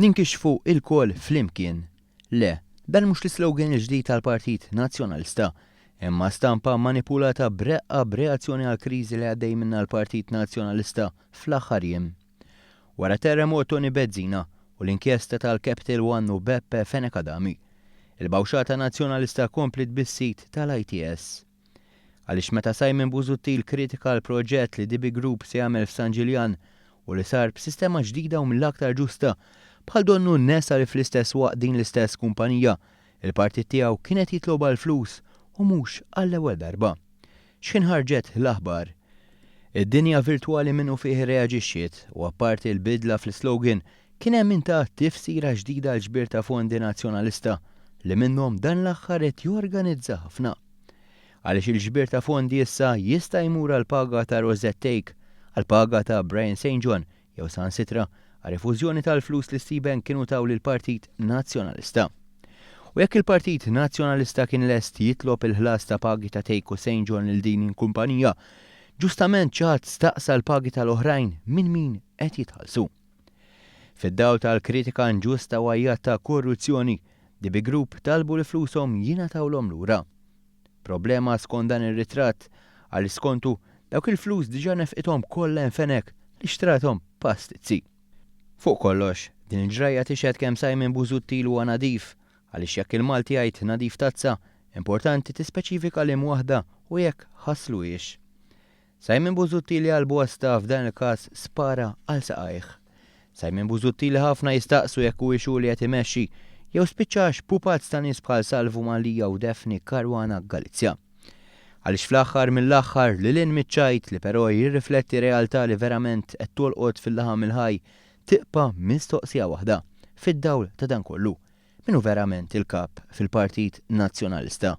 Ninkixfu il-kol flimkien. Le, dan mhux l-slogan il-ġdid tal-Partit Nazzjonalista, imma stampa manipulata breqqa b'reazzjoni għal kriżi li għaddej minna l-Partit Nazzjonalista fl-aħħar jiem. Wara terremot Tony Bezzina u l-inkjesta tal-Capital One u Beppe Fenekadami, il-bawxata nazzjonalista komplit bis-sit tal-ITS. Għaliex meta Simon Busuttil kritika l-proġett li DB Group se jagħmel f'San Ġiljan u li sar b'sistema ġdida u mill-aktar ġusta bħal donnu n-nesa li fl-istess waqt din l-istess kumpanija, il-partit tiegħu kienet jitlob għal flus u mhux għall-ewwel darba. X'kien ħarġet l-aħbar? Id-dinja virtwali minnu fih reaġixxiet u apparti l-bidla fl-slogan kien hemm inta tifsira ġdida l-ġbir ta' fondi nazzjonalista li minnhom dan l-aħħar qed jorganizza ħafna. Għaliex il-ġbir ta' fondi issa jista' jmur għal paga ta' Rosette Take, għal paga ta' Brian St. John jew sansitra għal refużjoni tal-flus li Stephen kienu taw lill-Partit Nazzjonalista. U jekk il-Partit Nazzjonalista kien lest jitlob il-ħlas ta' pagi ta' Take u St. John il din il-kumpanija, ġustament ċaħat staqsa l-pagi tal-oħrajn minn min qed jitħallsu. Fid-dawl tal-kritika inġusta u għajjat ta' korruzzjoni, DB Group talbu li flushom jingħatawlhom lura. Problema skont dan ir-ritratt għal skontu dawk il-flus diġà nefqithom kollha fenek li xtrathom pastizzi. Fuq kollox, din il-ġrajja tixhed kemm Simon Busuttil huwa nadif, għaliex jekk il-Malti jgħid nadif tazza, importanti tispeċifika li waħda u jekk ħassluhiex. Simon Busuttil għal bosta f'dan il-każ spara għal saqajh. Simon Busuttil ħafna jistaqsu jekk huwiex hu li qed imexxi jew spiċċax pupazz ta' nies bħal Salvu Malija u Defni Karwana Galizja. Għaliex fl-aħħar mill-aħħar lil miċċajt li però jirrifletti realtà li verament qed tolqot fil-laħam il-ħaj tiqpa mistoqsija waħda fid-dawl ta' dan kollu. Minnu verament il-kap fil-Partit Nazzjonalista?